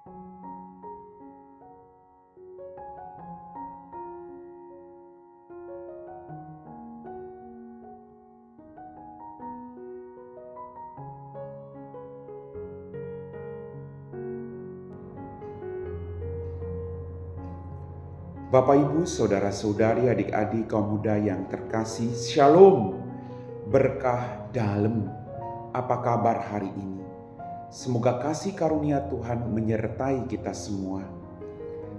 Bapak, Ibu, Saudara-saudari, adik-adik kaum muda yang terkasih, Shalom, berkah dalam. Apa kabar hari ini? Semoga kasih karunia Tuhan menyertai kita semua.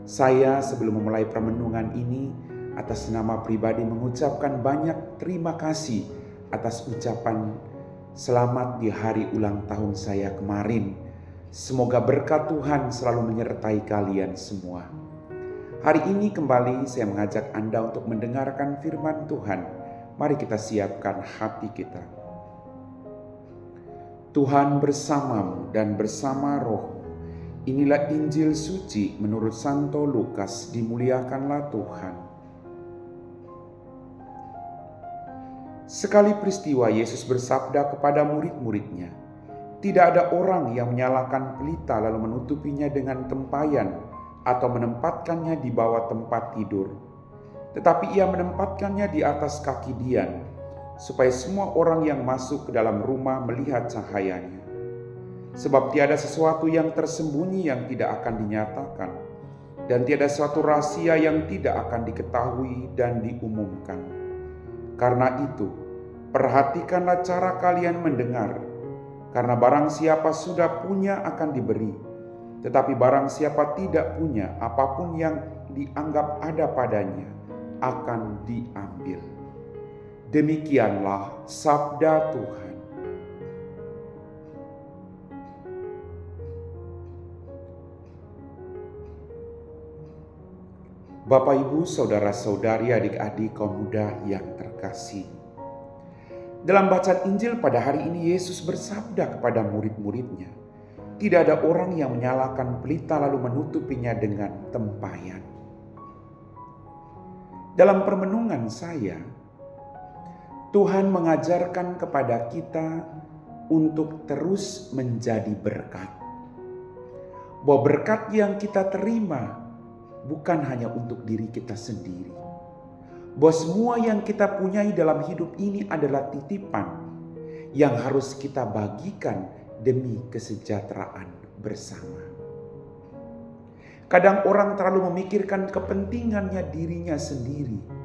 Saya sebelum memulai permenungan ini, atas nama pribadi mengucapkan banyak terima kasih atas ucapan selamat di hari ulang tahun saya kemarin. Semoga berkat Tuhan selalu menyertai kalian semua. Hari ini kembali saya mengajak Anda untuk mendengarkan firman Tuhan. Mari kita siapkan hati kita. Tuhan bersamamu dan bersama rohmu. Inilah Injil suci menurut Santo Lukas. Dimuliakanlah Tuhan. Sekali peristiwa Yesus bersabda kepada murid-muridnya, "Tidak ada orang yang menyalakan pelita lalu menutupinya dengan tempayan atau menempatkannya di bawah tempat tidur. Tetapi ia menempatkannya di atas kaki dian, supaya semua orang yang masuk ke dalam rumah melihat cahayanya. Sebab tiada sesuatu yang tersembunyi yang tidak akan dinyatakan, dan tiada suatu rahasia yang tidak akan diketahui dan diumumkan. Karena itu, perhatikanlah cara kalian mendengar, karena barang siapa sudah punya akan diberi, tetapi barang siapa tidak punya, apapun yang dianggap ada padanya akan diambil." Demikianlah sabda Tuhan. Bapak, Ibu, Saudara-saudari, adik-adik kaum muda yang terkasih. Dalam bacaan Injil pada hari ini Yesus bersabda kepada murid-muridnya, "Tidak ada orang yang menyalakan pelita lalu menutupinya dengan tempayan." Dalam permenungan saya, Tuhan mengajarkan kepada kita untuk terus menjadi berkat. Bahwa berkat yang kita terima bukan hanya untuk diri kita sendiri. Bahwa semua yang kita punyai dalam hidup ini adalah titipan yang harus kita bagikan demi kesejahteraan bersama. Kadang orang terlalu memikirkan kepentingannya dirinya sendiri,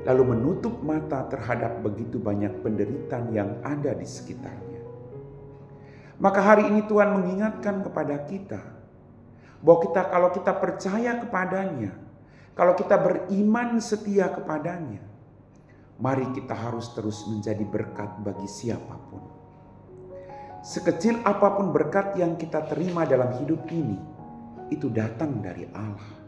lalu menutup mata terhadap begitu banyak penderitaan yang ada di sekitarnya. Maka hari ini Tuhan mengingatkan kepada kita bahwa kalau kita percaya kepadanya, kalau kita beriman setia kepadanya, mari kita harus terus menjadi berkat bagi siapapun. Sekecil apapun berkat yang kita terima dalam hidup ini, itu datang dari Allah.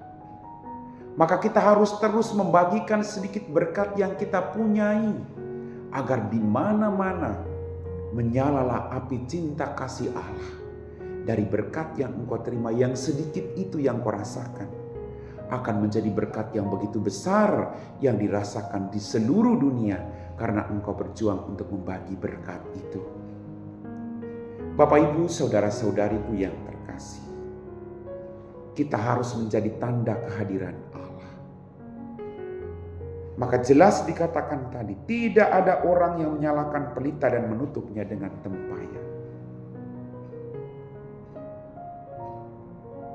Maka kita harus terus membagikan sedikit berkat yang kita punyai, agar di mana-mana menyalalah api cinta kasih Allah. Dari berkat yang engkau terima, yang sedikit itu yang kau rasakan, akan menjadi berkat yang begitu besar yang dirasakan di seluruh dunia karena engkau berjuang untuk membagi berkat itu. Bapak, Ibu, Saudara-saudariku yang terkasih, kita harus menjadi tanda kehadiran Allah. Maka jelas dikatakan tadi, tidak ada orang yang menyalakan pelita dan menutupnya dengan tempayan,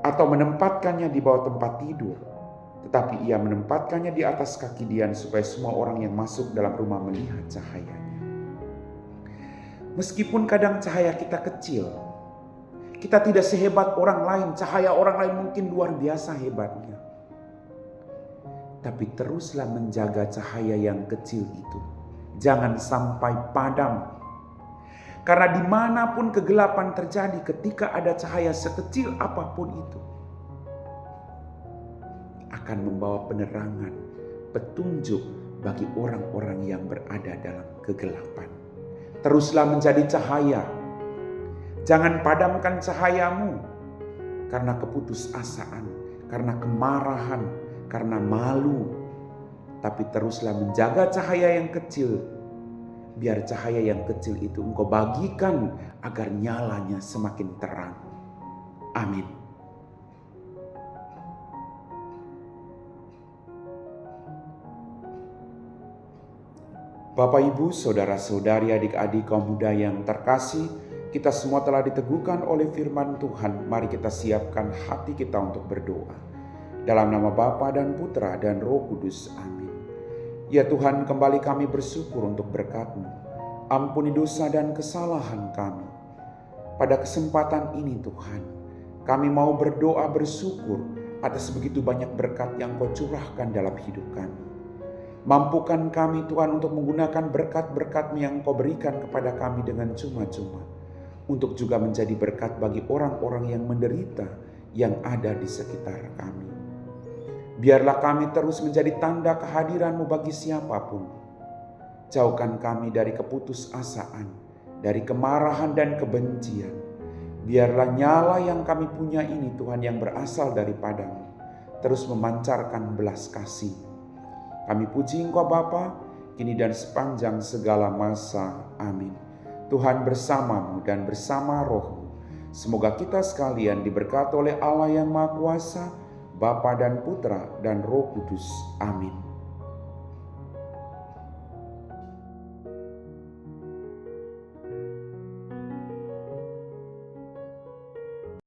atau menempatkannya di bawah tempat tidur, tetapi ia menempatkannya di atas kaki dian supaya semua orang yang masuk dalam rumah melihat cahayanya. Meskipun kadang cahaya kita kecil, kita tidak sehebat orang lain, cahaya orang lain mungkin luar biasa hebatnya, tapi teruslah menjaga cahaya yang kecil itu, jangan sampai padam. Karena dimanapun kegelapan terjadi, ketika ada cahaya sekecil apapun itu, akan membawa penerangan, petunjuk bagi orang-orang yang berada dalam kegelapan. Teruslah menjadi cahaya. Jangan padamkan cahayamu karena keputusasaan, karena kemarahan, karena malu. Tapi teruslah menjaga cahaya yang kecil. Biar cahaya yang kecil itu engkau bagikan agar nyalanya semakin terang. Amin. Bapak, Ibu, saudara-saudari, adik-adik kaum muda yang terkasih, kita semua telah diteguhkan oleh firman Tuhan. Mari kita siapkan hati kita untuk berdoa. Dalam nama Bapa dan Putra dan Roh Kudus. Amin. Ya Tuhan, kembali kami bersyukur untuk berkat-Mu. Ampuni dosa dan kesalahan kami. Pada kesempatan ini Tuhan, kami mau berdoa bersyukur atas begitu banyak berkat yang Kau curahkan dalam hidup kami. Mampukan kami Tuhan untuk menggunakan berkat-berkat-Mu yang Kau berikan kepada kami dengan cuma-cuma, untuk juga menjadi berkat bagi orang-orang yang menderita yang ada di sekitar kami. Biarlah kami terus menjadi tanda kehadiran-Mu bagi siapapun. Jauhkan kami dari keputusasaan, dari kemarahan dan kebencian. Biarlah nyala yang kami punya ini Tuhan yang berasal daripada-Mu, terus memancarkan belas kasih. Kami puji Engkau Bapa, kini dan sepanjang segala masa. Amin. Tuhan bersama-Mu dan bersama Roh-Mu. Semoga kita sekalian diberkati oleh Allah yang Maha Kuasa, Bapa dan Putra dan Roh Kudus. Amin.